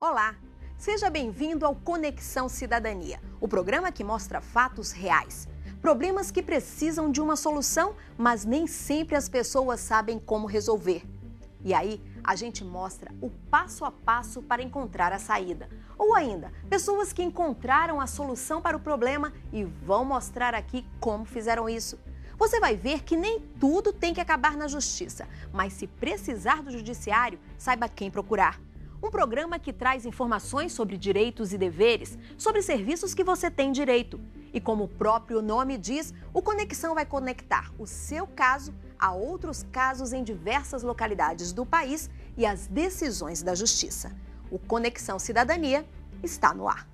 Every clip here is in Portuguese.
Olá, seja bem-vindo ao Conexão Cidadania, o programa que mostra fatos reais. Problemas que precisam de uma solução, mas nem sempre as pessoas sabem como resolver. E aí, a gente mostra o passo a passo para encontrar a saída. Ou ainda, pessoas que encontraram a solução para o problema e vão mostrar aqui como fizeram isso. Você vai ver que nem tudo tem que acabar na justiça, mas se precisar do judiciário, saiba quem procurar. Um programa que traz informações sobre direitos e deveres, sobre serviços que você tem direito. E como o próprio nome diz, o Conexão vai conectar o seu caso a outros casos em diversas localidades do país e as decisões da Justiça. O Conexão Cidadania está no ar.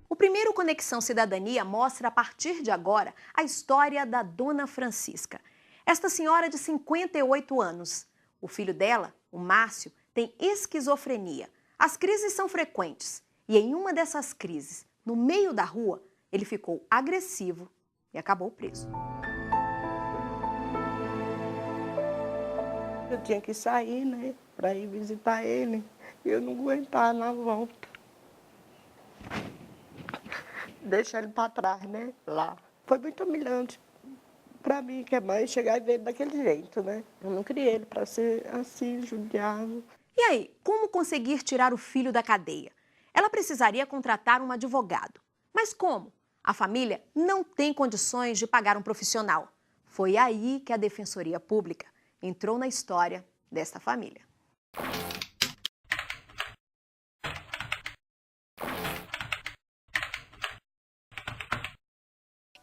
O primeiro Conexão Cidadania mostra, a partir de agora, a história da Dona Francisca. Esta senhora de 58 anos. O filho dela, o Márcio, tem esquizofrenia. As crises são frequentes e em uma dessas crises, no meio da rua, ele ficou agressivo e acabou preso. Eu tinha que sair, né, para ir visitar ele. Eu não aguentava na volta. Deixar ele para trás, né, lá. Foi muito humilhante para mim, que é mãe, chegar e ver ele daquele jeito, né. Eu não criei ele para ser assim, judiado. E aí, como conseguir tirar o filho da cadeia? Ela precisaria contratar um advogado. Mas como? A família não tem condições de pagar um profissional. Foi aí que a Defensoria Pública entrou na história desta família.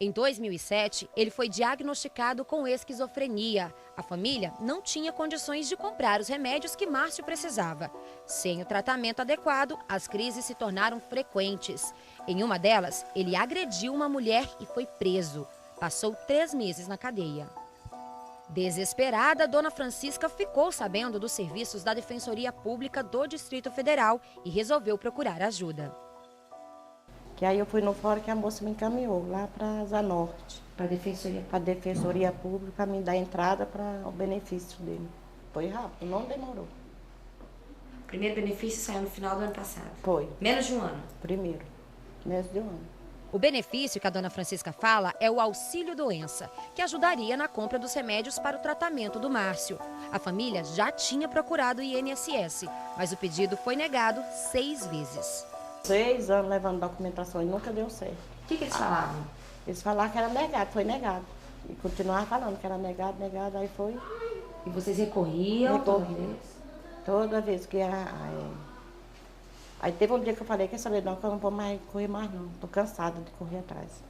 Em 2007, ele foi diagnosticado com esquizofrenia. A família não tinha condições de comprar os remédios que Márcio precisava. Sem o tratamento adequado, as crises se tornaram frequentes. Em uma delas, ele agrediu uma mulher e foi preso. Passou 3 meses na cadeia. Desesperada, Dona Francisca ficou sabendo dos serviços da Defensoria Pública do Distrito Federal e resolveu procurar ajuda. Que aí eu fui no fórum que a moça me encaminhou lá para Zanorte. Para a Defensoria? Para a Defensoria Pública, para me dar entrada para o benefício dele. Foi rápido, não demorou. O primeiro benefício saiu no final do ano passado? Foi. Menos de um ano? Primeiro, menos de um ano. O benefício que a Dona Francisca fala é o auxílio-doença, que ajudaria na compra dos remédios para o tratamento do Márcio. A família já tinha procurado o INSS, mas o pedido foi negado 6 vezes. 6 anos levando documentação e nunca deu certo. O que eles falavam? Eles falaram que era negado, foi negado. E continuavam falando que era negado, aí foi. E vocês recorriam? Recorri. Toda vez que era... Aí teve um dia que eu falei, quer saber, não, que eu não vou mais correr mais não. Tô cansada de correr atrás.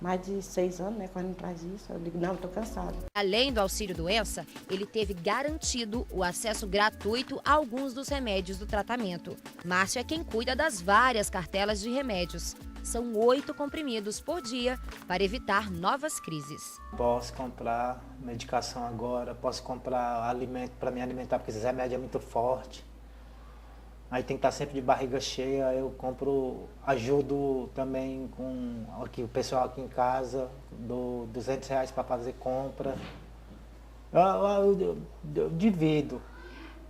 Mais de 6 anos, né, quando não traz isso. Eu digo, não, eu tô cansada. Além do auxílio-doença, ele teve garantido o acesso gratuito a alguns dos remédios do tratamento. Márcio é quem cuida das várias cartelas de remédios. São 8 comprimidos por dia para evitar novas crises. Posso comprar medicação agora, posso comprar alimento para me alimentar, porque esse remédio é muito forte. Aí tem que estar sempre de barriga cheia, eu compro, ajudo também com aqui, o pessoal aqui em casa, dou R$200 para fazer compra. Eu divido.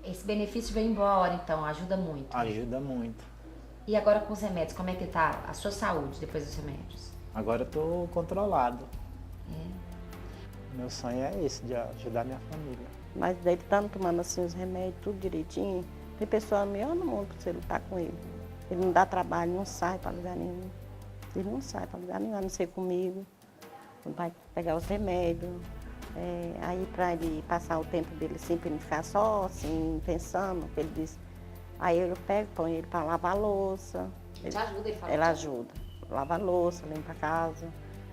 Esse benefício vem embora, então, ajuda muito. Ajuda muito. E agora com os remédios, como é que tá a sua saúde depois dos remédios? Agora eu estou controlado. É. Meu sonho é esse, de ajudar minha família. Mas daí estando tomando assim os remédios, tudo direitinho, tem pessoa melhor no mundo para você lutar com ele. Ele não dá trabalho, não sai para lugar nenhum. Ele não sai para lugar nenhum, a não ser comigo. Não vai pegar os remédios. Aí para ele passar o tempo dele assim, para ele ficar só assim, pensando, ele diz. Aí eu pego, ponho ele para lavar a louça. Ele te ajuda, ele fala? Ela ajuda. Lava a louça, limpa a casa,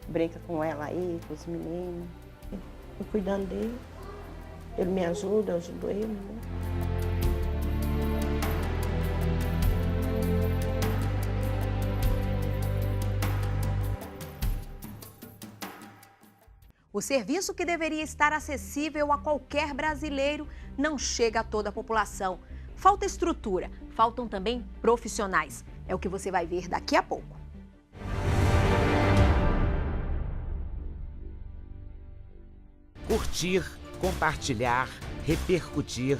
brinca com ela aí, com os meninos. Eu cuidando dele. Ele me ajuda, eu ajudo ele, né? O serviço que deveria estar acessível a qualquer brasileiro não chega a toda a população. Falta estrutura, faltam também profissionais. É o que você vai ver daqui a pouco. Curtir, compartilhar, repercutir,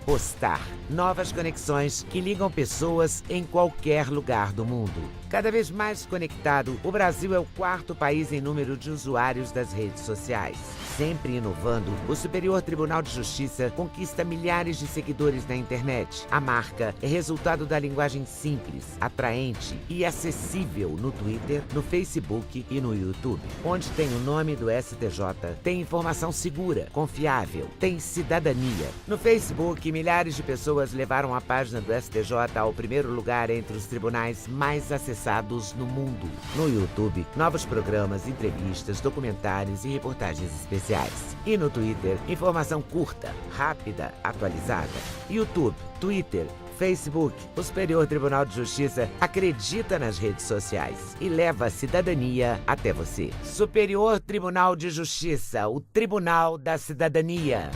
postar. Novas conexões que ligam pessoas em qualquer lugar do mundo. Cada vez mais conectado, o Brasil é o 4º país em número de usuários das redes sociais. Sempre inovando, o Superior Tribunal de Justiça conquista milhares de seguidores na internet. A marca é resultado da linguagem simples, atraente e acessível no Twitter, no Facebook e no YouTube. Onde tem o nome do STJ, tem informação segura, confiável, tem cidadania. No Facebook, milhares de pessoas levaram a página do STJ ao primeiro lugar entre os tribunais mais acessados no mundo. No YouTube, novos programas, entrevistas, documentários e reportagens especiais. E no Twitter, informação curta, rápida, atualizada. YouTube, Twitter, Facebook, o Superior Tribunal de Justiça acredita nas redes sociais e leva a cidadania até você. Superior Tribunal de Justiça, o Tribunal da Cidadania.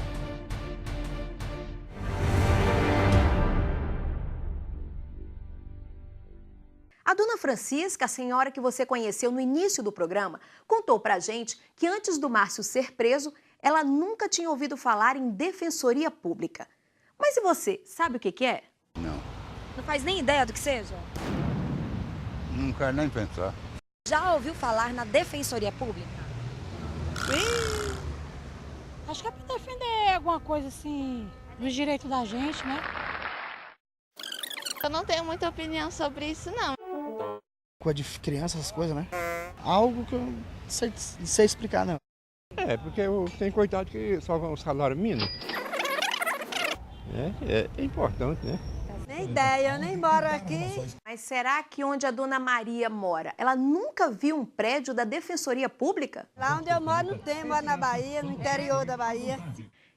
A dona Francisca, a senhora que você conheceu no início do programa, contou pra gente que antes do Márcio ser preso, ela nunca tinha ouvido falar em defensoria pública. Mas e você, sabe o que é? Não. Não faz nem ideia do que seja? Não quero nem pensar. Já ouviu falar na defensoria pública? Acho que é para defender alguma coisa assim, dos direitos da gente, né? Eu não tenho muita opinião sobre isso, não. Coisa de criança, essas coisas, né? Algo que eu não sei explicar, não. É, porque eu tenho coitado que só com o salário mínimo. É importante, né? Nem ideia, eu nem moro aqui. Mas será que onde a dona Maria mora, ela nunca viu um prédio da Defensoria Pública? Lá onde eu moro não tem, moro na Bahia, no interior da Bahia.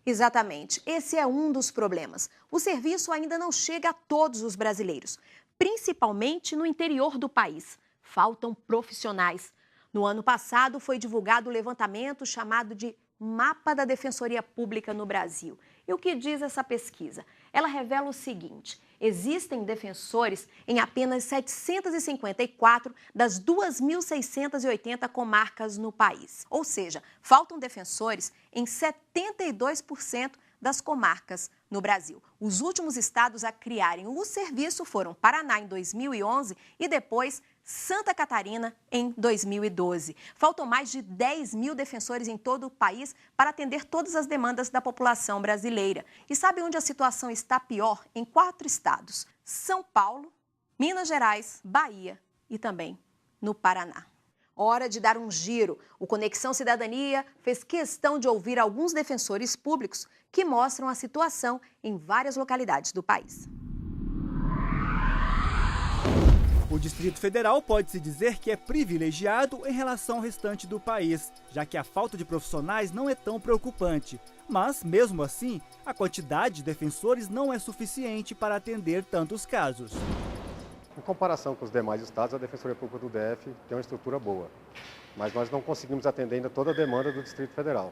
Exatamente, esse é um dos problemas. O serviço ainda não chega a todos os brasileiros, principalmente no interior do país. Faltam profissionais. No ano passado foi divulgado o levantamento chamado de Mapa da Defensoria Pública no Brasil. E o que diz essa pesquisa? Ela revela o seguinte: existem defensores em apenas 754 das 2.680 comarcas no país. Ou seja, faltam defensores em 72% das comarcas no Brasil. Os últimos estados a criarem o serviço foram Paraná em 2011 e depois Santa Catarina em 2012. Faltam mais de 10 mil defensores em todo o país para atender todas as demandas da população brasileira. E sabe onde a situação está pior? Em 4 estados: São Paulo, Minas Gerais, Bahia e também no Paraná. Hora de dar um giro. O Conexão Cidadania fez questão de ouvir alguns defensores públicos que mostram a situação em várias localidades do país. O Distrito Federal pode-se dizer que é privilegiado em relação ao restante do país, já que a falta de profissionais não é tão preocupante. Mas, mesmo assim, a quantidade de defensores não é suficiente para atender tantos casos. Em comparação com os demais estados, a Defensoria Pública do DF tem uma estrutura boa, mas nós não conseguimos atender ainda toda a demanda do Distrito Federal.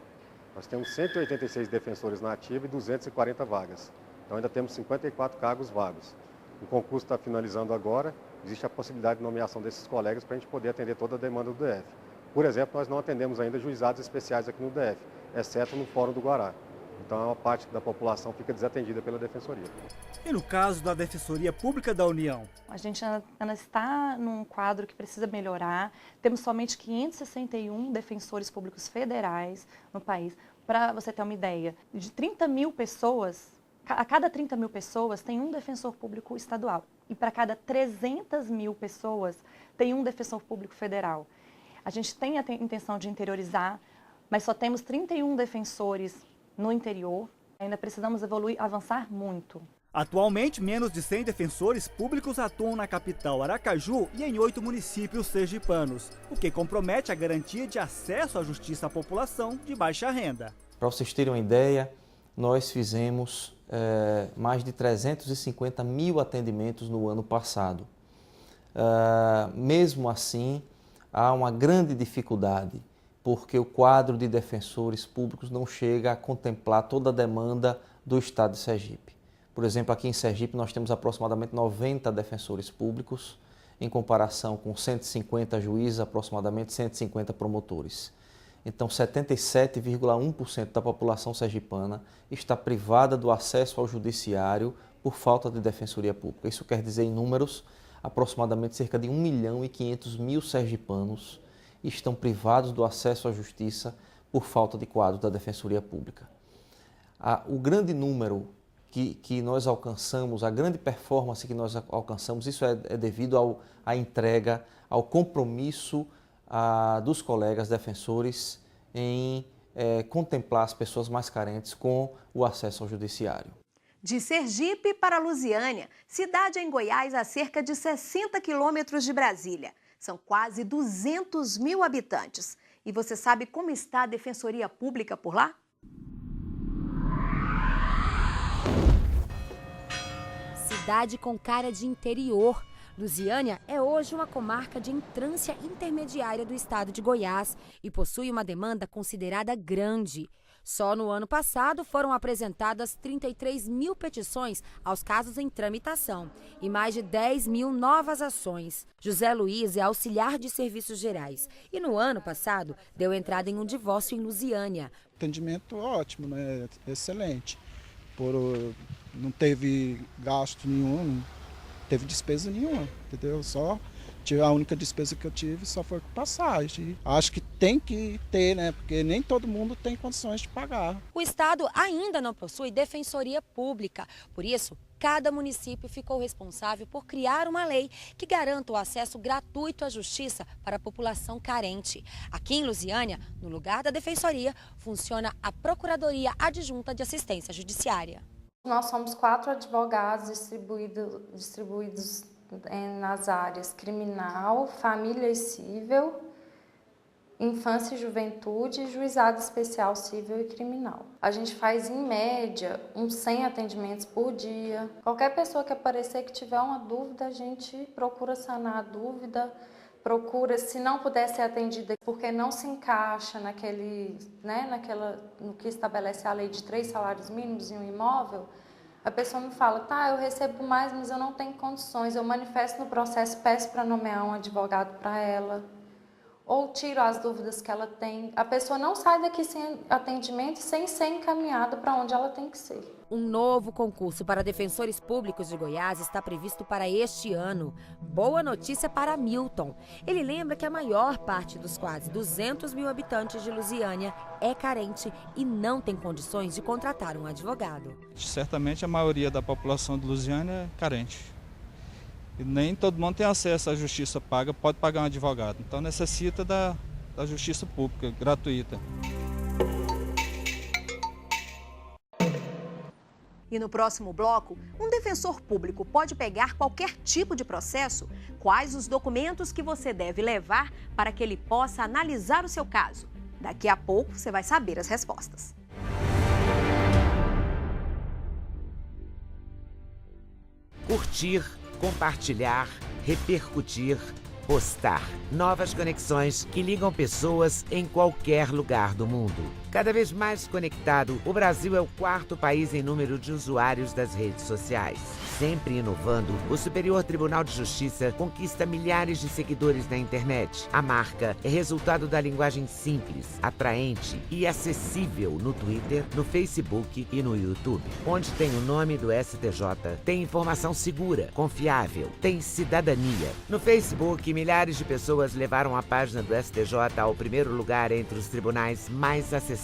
Nós temos 186 defensores na ativa e 240 vagas, então ainda temos 54 cargos vagos. O concurso está finalizando agora, existe a possibilidade de nomeação desses colegas para a gente poder atender toda a demanda do DF. Por exemplo, nós não atendemos ainda juizados especiais aqui no DF, exceto no Fórum do Guará. Então, uma parte da população fica desatendida pela Defensoria. E no caso da Defensoria Pública da União? A gente ainda está num quadro que precisa melhorar. Temos somente 561 defensores públicos federais no país. Para você ter uma ideia, de 30 mil pessoas, a cada 30 mil pessoas tem um defensor público estadual. E para cada 300 mil pessoas tem um defensor público federal. A gente tem a intenção de interiorizar, mas só temos 31 defensores no interior. Ainda precisamos evoluir, avançar muito. Atualmente, menos de 100 defensores públicos atuam na capital Aracaju e em 8 municípios sergipanos, o que compromete a garantia de acesso à justiça à população de baixa renda. Para vocês terem uma ideia, nós fizemos mais de 350 mil atendimentos no ano passado. Mesmo assim, há uma grande dificuldade, porque o quadro de defensores públicos não chega a contemplar toda a demanda do estado de Sergipe. Por exemplo, aqui em Sergipe nós temos aproximadamente 90 defensores públicos, em comparação com 150 juízes, aproximadamente 150 promotores. Então, 77,1% da população sergipana está privada do acesso ao judiciário por falta de defensoria pública. Isso quer dizer, em números, aproximadamente cerca de 1.500.000 sergipanos estão privados do acesso à justiça por falta de quadro da defensoria pública. O grande número que nós alcançamos, a grande performance que nós alcançamos, isso é devido à entrega, ao compromisso dos colegas defensores em contemplar as pessoas mais carentes com o acesso ao judiciário. De Sergipe para Lusiânia, cidade em Goiás a cerca de 60 quilômetros de Brasília. São quase 200 mil habitantes. E você sabe como está a defensoria pública por lá? Cidade com cara de interior. Lusiânia é hoje uma comarca de entrância intermediária do estado de Goiás e possui uma demanda considerada grande. Só no ano passado foram apresentadas 33 mil petições aos casos em tramitação e mais de 10 mil novas ações. José Luiz é auxiliar de serviços gerais e no ano passado deu entrada em um divórcio em Lusiânia. Atendimento ótimo, né? Excelente. Não teve gasto nenhum, não teve despesa nenhuma, entendeu? A única despesa que eu tive só foi com passagem. Acho que tem que ter, né? Porque nem todo mundo tem condições de pagar. O estado ainda não possui defensoria pública. Por isso, cada município ficou responsável por criar uma lei que garanta o acesso gratuito à justiça para a população carente. Aqui em Lusiânia, no lugar da defensoria, funciona a Procuradoria Adjunta de Assistência Judiciária. Nós somos 4 advogados distribuídos nas áreas criminal, família e cível, infância e juventude e juizado especial cível e criminal. A gente faz, em média, uns 100 atendimentos por dia. Qualquer pessoa que aparecer que tiver uma dúvida, a gente procura sanar a dúvida, procura, se não puder ser atendida porque não se encaixa no que estabelece a lei de 3 salários mínimos em um imóvel, a pessoa me fala, tá, eu recebo mais, mas eu não tenho condições, eu manifesto no processo, peço para nomear um advogado para ela, ou tiro as dúvidas que ela tem. A pessoa não sai daqui sem atendimento e sem ser encaminhada para onde ela tem que ser. Um novo concurso para defensores públicos de Goiás está previsto para este ano. Boa notícia para Milton. Ele lembra que a maior parte dos quase 200 mil habitantes de Lusiânia é carente e não tem condições de contratar um advogado. Certamente a maioria da população de Lusiânia é carente. E nem todo mundo tem acesso à justiça paga, pode pagar um advogado. Então necessita da justiça pública, gratuita. E no próximo bloco, um defensor público pode pegar qualquer tipo de processo? Quais os documentos que você deve levar para que ele possa analisar o seu caso? Daqui a pouco você vai saber as respostas. Curtir, compartilhar, repercutir, postar. Novas conexões que ligam pessoas em qualquer lugar do mundo. Cada vez mais conectado, o Brasil é o 4º país em número de usuários das redes sociais. Sempre inovando, o Superior Tribunal de Justiça conquista milhares de seguidores na internet. A marca é resultado da linguagem simples, atraente e acessível no Twitter, no Facebook e no YouTube. Onde tem o nome do STJ, tem informação segura, confiável, tem cidadania. No Facebook, milhares de pessoas levaram a página do STJ ao primeiro lugar entre os tribunais mais acessados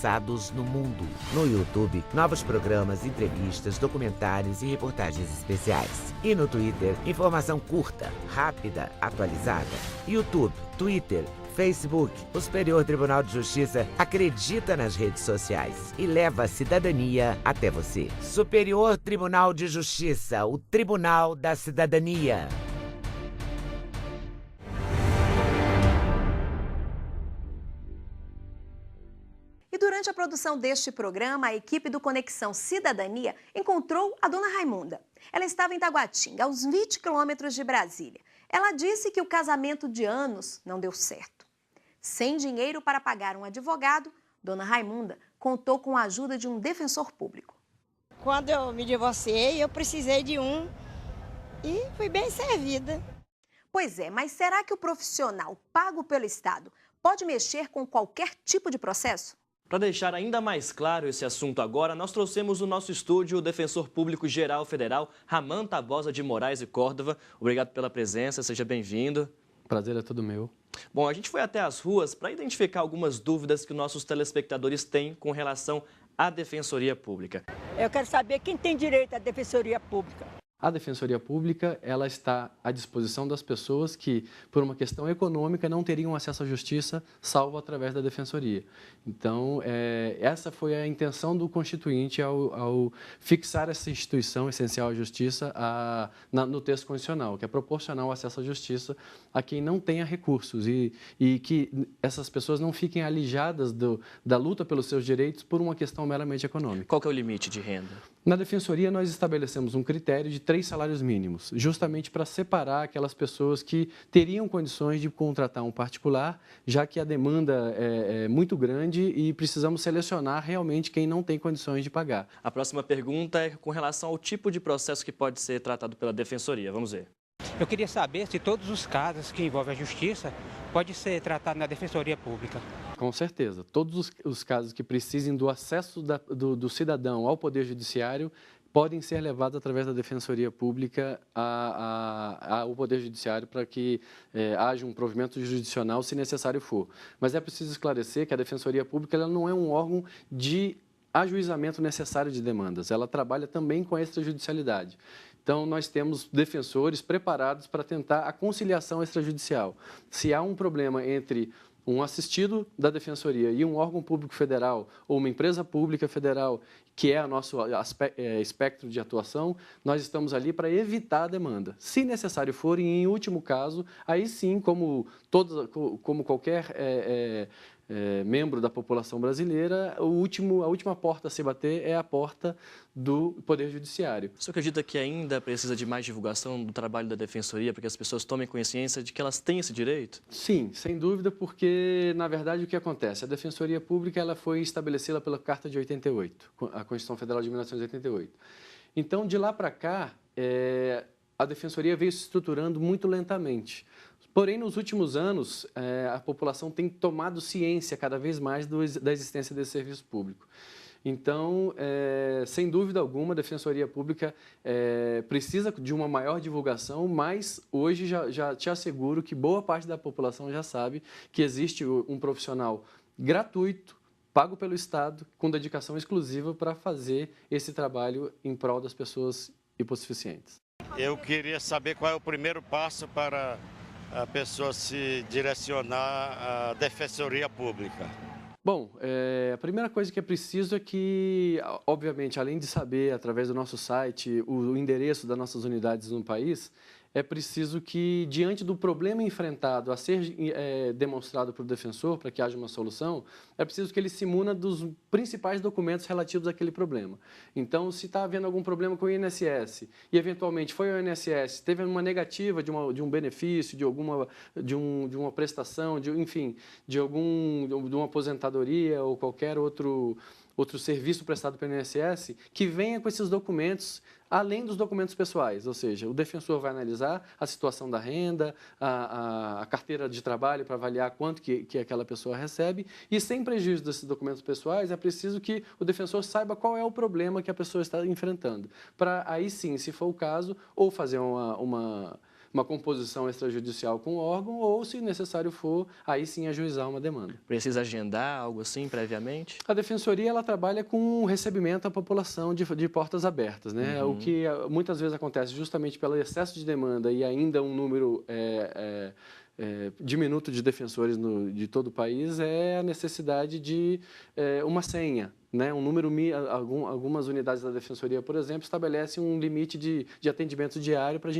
no mundo. No YouTube, novos programas, entrevistas, documentários e reportagens especiais. E no Twitter, informação curta, rápida, atualizada. YouTube, Twitter, Facebook, o Superior Tribunal de Justiça acredita nas redes sociais e leva a cidadania até você. Superior Tribunal de Justiça, o Tribunal da Cidadania. E durante a produção deste programa, a equipe do Conexão Cidadania encontrou a dona Raimunda. Ela estava em Taguatinga, aos 20 quilômetros de Brasília. Ela disse que o casamento de anos não deu certo. Sem dinheiro para pagar um advogado, dona Raimunda contou com a ajuda de um defensor público. Quando eu me divorciei, eu precisei de um e fui bem servida. Pois é, mas será que o profissional pago pelo Estado pode mexer com qualquer tipo de processo? Para deixar ainda mais claro esse assunto agora, nós trouxemos no nosso estúdio o Defensor Público Geral Federal, Ramã Tabosa de Moraes e Córdova. Obrigado pela presença, seja bem-vindo. Prazer é todo meu. Bom, a gente foi até as ruas para identificar algumas dúvidas que nossos telespectadores têm com relação à Defensoria Pública. Eu quero saber quem tem direito à Defensoria Pública. A Defensoria Pública, ela está à disposição das pessoas que, por uma questão econômica, não teriam acesso à justiça, salvo através da Defensoria. Então, essa foi a intenção do Constituinte ao fixar essa instituição essencial à justiça no texto constitucional, que é proporcionar o acesso à justiça a quem não tenha recursos e que essas pessoas não fiquem alijadas da luta pelos seus direitos por uma questão meramente econômica. Qual que é o limite de renda? Na Defensoria, nós estabelecemos um critério de 3 salários mínimos, justamente para separar aquelas pessoas que teriam condições de contratar um particular, já que a demanda é muito grande e precisamos selecionar realmente quem não tem condições de pagar. A próxima pergunta é com relação ao tipo de processo que pode ser tratado pela Defensoria. Vamos ver. Eu queria saber se todos os casos que envolvem a justiça podem ser tratados na Defensoria Pública. Com certeza. Todos os casos que precisem do acesso do cidadão ao Poder Judiciário podem ser levados através da Defensoria Pública ao Poder Judiciário para que haja um provimento jurisdicional, se necessário for. Mas é preciso esclarecer que a Defensoria Pública ela não é um órgão de ajuizamento necessário de demandas. Ela trabalha também com a extrajudicialidade. Então, nós temos defensores preparados para tentar a conciliação extrajudicial. Se há um problema entre um assistido da Defensoria e um órgão público federal ou uma empresa pública federal, que é o nosso espectro de atuação, nós estamos ali para evitar a demanda. Se necessário for, e em último caso, aí sim, como qualquer membro da população brasileira, a última porta a se bater é a porta do Poder Judiciário. O senhor acredita que ainda precisa de mais divulgação do trabalho da Defensoria para que as pessoas tomem consciência de que elas têm esse direito? Sim, sem dúvida, porque, na verdade, o que acontece? A Defensoria Pública ela foi estabelecida pela Carta de 88, a Constituição Federal de 1988. Então, de lá para cá, a Defensoria veio se estruturando muito lentamente. Porém, nos últimos anos, a população tem tomado ciência cada vez mais da existência desse serviço público. Então, sem dúvida alguma, a Defensoria Pública precisa de uma maior divulgação, mas hoje já te asseguro que boa parte da população já sabe que existe um profissional gratuito, pago pelo Estado, com dedicação exclusiva para fazer esse trabalho em prol das pessoas hipossuficientes. Eu queria saber qual é o primeiro passo para a pessoa se direcionar à Defensoria Pública. Bom, a primeira coisa que é preciso é que, obviamente, além de saber, através do nosso site, o endereço das nossas unidades no país, é preciso que, diante do problema enfrentado a ser demonstrado por defensor, para que haja uma solução, é preciso que ele se muna dos principais documentos relativos àquele problema. Então, se está havendo algum problema com o INSS e, eventualmente, foi ao INSS, teve uma negativa de um benefício, de uma prestação, enfim, de uma aposentadoria ou qualquer outro serviço prestado pelo INSS, que venha com esses documentos, além dos documentos pessoais, ou seja, o defensor vai analisar a situação da renda, a carteira de trabalho para avaliar quanto que aquela pessoa recebe, e sem prejuízo desses documentos pessoais, é preciso que o defensor saiba qual é o problema que a pessoa está enfrentando, para aí sim, se for o caso, ou fazer uma composição extrajudicial com o órgão ou, se necessário for, aí sim ajuizar uma demanda. Precisa agendar algo assim previamente? A Defensoria ela trabalha com o recebimento à população de portas abertas, né? O que muitas vezes acontece justamente pelo excesso de demanda e ainda um número diminuto de defensores de todo o país é a necessidade de uma senha. Né, um número, algumas unidades da Defensoria, por exemplo, estabelecem um limite de atendimento diário para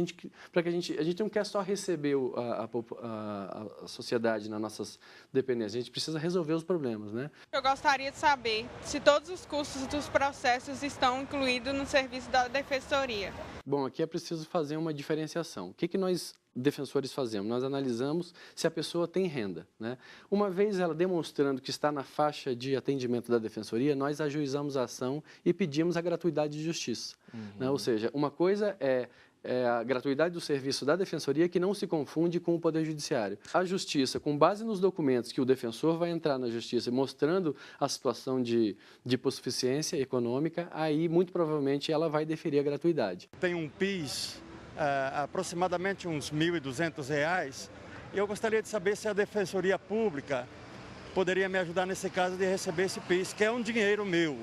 que a gente não quer só receber a sociedade nas nossas dependências, a gente precisa resolver os problemas. Né? Eu gostaria de saber se todos os custos dos processos estão incluídos no serviço da Defensoria. Bom, aqui é preciso fazer uma diferenciação. O que nós defensores fazemos? Nós analisamos se a pessoa tem renda. Né? Uma vez ela demonstrando que está na faixa de atendimento da Defensoria, nós ajuizamos a ação e pedimos a gratuidade de justiça. Né? Ou seja, uma coisa é a gratuidade do serviço da Defensoria que não se confunde com o Poder Judiciário. A Justiça, com base nos documentos que o defensor vai entrar na Justiça mostrando a situação de hipossuficiência econômica, aí muito provavelmente ela vai deferir a gratuidade. Tem um PIS, aproximadamente uns R$ 1.200, e eu gostaria de saber se a Defensoria Pública poderia me ajudar nesse caso de receber esse PIS, que é um dinheiro meu.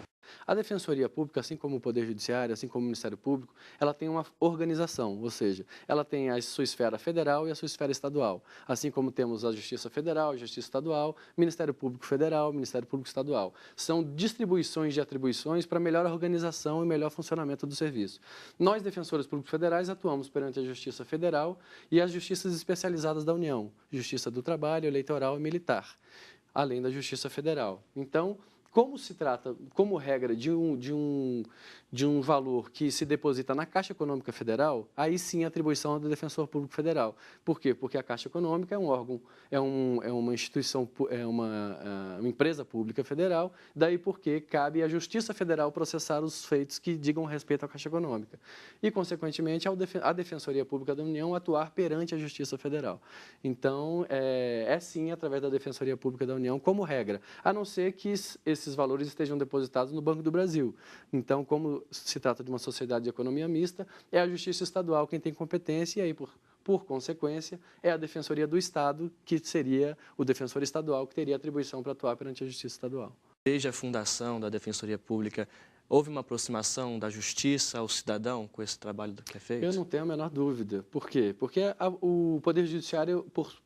A Defensoria Pública, assim como o Poder Judiciário, assim como o Ministério Público, ela tem uma organização, ou seja, ela tem a sua esfera federal e a sua esfera estadual. Assim como temos a Justiça Federal, a Justiça Estadual, Ministério Público Federal, Ministério Público Estadual. São distribuições de atribuições para melhor organização e melhor funcionamento do serviço. Nós, defensores públicos federais, atuamos perante a Justiça Federal e as justiças especializadas da União, Justiça do Trabalho, Eleitoral e Militar, além da Justiça Federal. Então, como se trata, como regra, de um valor que se deposita na Caixa Econômica Federal, aí sim a atribuição é do Defensor Público Federal. Por quê? Porque a Caixa Econômica é um órgão, é uma instituição, é uma empresa pública federal, daí porque cabe à Justiça Federal processar os feitos que digam respeito à Caixa Econômica. E, consequentemente, a Defensoria Pública da União atuar perante a Justiça Federal. Então, é sim através da Defensoria Pública da União, como regra, a não ser que esses valores estejam depositados no Banco do Brasil. Então, como se trata de uma sociedade de economia mista, é a Justiça Estadual quem tem competência e aí, por consequência, é a Defensoria do Estado, que seria o defensor estadual que teria atribuição para atuar perante a Justiça Estadual. Desde a fundação da Defensoria Pública, houve uma aproximação da Justiça ao cidadão com esse trabalho que é feito? Eu não tenho a menor dúvida. Por quê? Porque o Poder Judiciário, por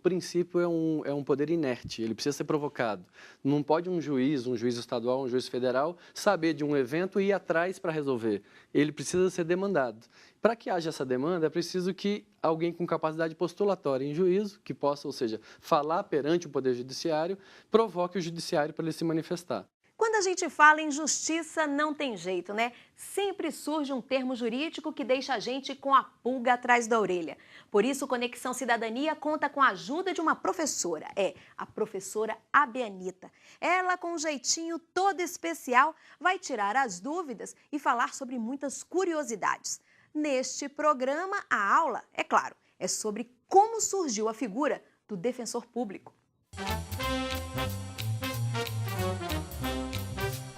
princípio, é um poder inerte, ele precisa ser provocado. Não pode um juiz estadual, um juiz federal, saber de um evento e ir atrás para resolver. Ele precisa ser demandado. Para que haja essa demanda, é preciso que alguém com capacidade postulatória em juízo, que possa, ou seja, falar perante o Poder Judiciário, provoque o Judiciário para ele se manifestar. Quando a gente fala em justiça, não tem jeito, né? Sempre surge um termo jurídico que deixa a gente com a pulga atrás da orelha. Por isso, o Conexão Cidadania conta com a ajuda de uma professora, a professora Abianita. Ela, com um jeitinho todo especial, vai tirar as dúvidas e falar sobre muitas curiosidades. Neste programa, a aula, é claro, é sobre como surgiu a figura do defensor público.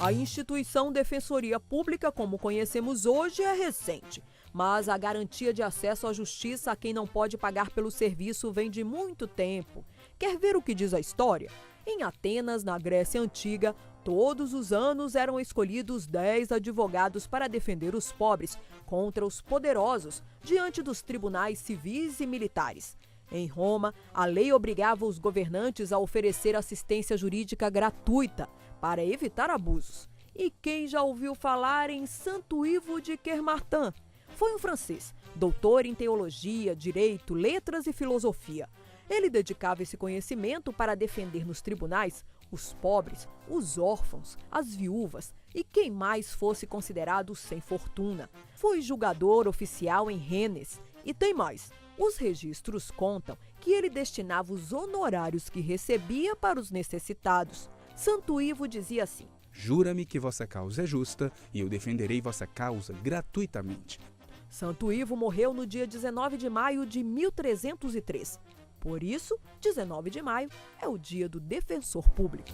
A instituição Defensoria Pública, como conhecemos hoje, é recente. Mas a garantia de acesso à justiça a quem não pode pagar pelo serviço vem de muito tempo. Quer ver o que diz a história? Em Atenas, na Grécia Antiga, todos os anos eram escolhidos 10 advogados para defender os pobres contra os poderosos diante dos tribunais civis e militares. Em Roma, a lei obrigava os governantes a oferecer assistência jurídica gratuita para evitar abusos. E quem já ouviu falar em Santo Ivo de Kermartin? Foi um francês, doutor em teologia, direito, letras e filosofia. Ele dedicava esse conhecimento para defender nos tribunais os pobres, os órfãos, as viúvas e quem mais fosse considerado sem fortuna. Foi julgador oficial em Rennes. E tem mais. Os registros contam que ele destinava os honorários que recebia para os necessitados. Santo Ivo dizia assim: "Jura-me que vossa causa é justa e eu defenderei vossa causa gratuitamente." Santo Ivo morreu no dia 19 de maio de 1303. Por isso, 19 de maio é o dia do defensor público.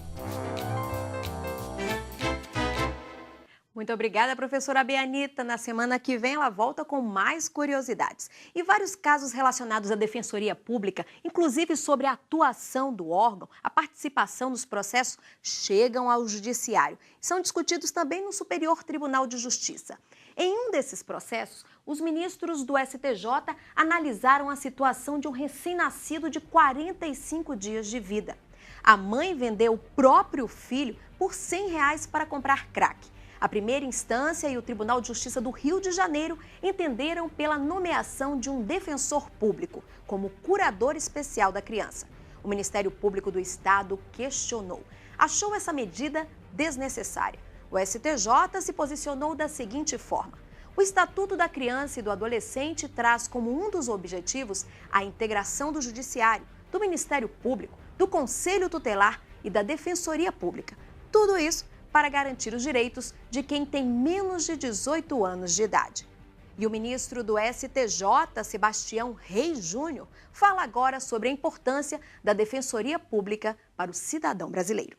Muito obrigada, professora Abianita. Na semana que vem ela volta com mais curiosidades. E vários casos relacionados à Defensoria Pública, inclusive sobre a atuação do órgão, a participação nos processos, chegam ao Judiciário. São discutidos também no Superior Tribunal de Justiça. Em um desses processos, os ministros do STJ analisaram a situação de um recém-nascido de 45 dias de vida. A mãe vendeu o próprio filho por R$ 100 para comprar crack. A primeira instância e o Tribunal de Justiça do Rio de Janeiro entenderam pela nomeação de um defensor público como curador especial da criança. O Ministério Público do Estado questionou. Achou essa medida desnecessária. O STJ se posicionou da seguinte forma: o Estatuto da Criança e do Adolescente traz como um dos objetivos a integração do Judiciário, do Ministério Público, do Conselho Tutelar e da Defensoria Pública. Tudo isso para garantir os direitos de quem tem menos de 18 anos de idade. E o ministro do STJ, Sebastião Reis Júnior, fala agora sobre a importância da Defensoria Pública para o cidadão brasileiro.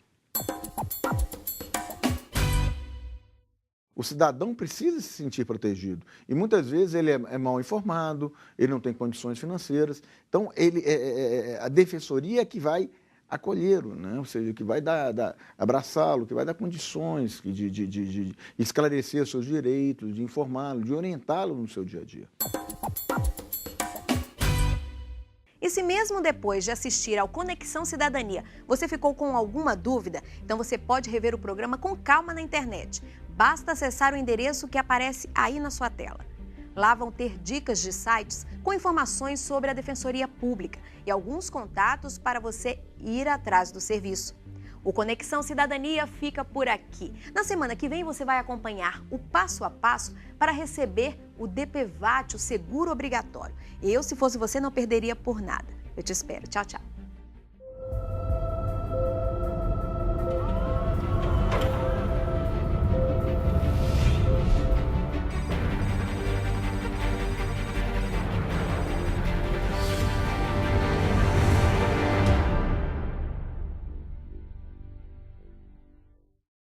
O cidadão precisa se sentir protegido e muitas vezes ele é mal informado, ele não tem condições financeiras. Então, a defensoria é que vai acolhê-lo, né? Ou seja, que vai abraçá-lo, que vai dar condições de esclarecer os seus direitos, de informá-lo, de orientá-lo no seu dia a dia. E se mesmo depois de assistir ao Conexão Cidadania, você ficou com alguma dúvida, então você pode rever o programa com calma na internet. Basta acessar o endereço que aparece aí na sua tela. Lá vão ter dicas de sites com informações sobre a Defensoria Pública e alguns contatos para você ir atrás do serviço. O Conexão Cidadania fica por aqui. Na semana que vem você vai acompanhar o passo a passo para receber o DPVAT, o seguro obrigatório. Eu, se fosse você, não perderia por nada. Eu te espero. Tchau, tchau.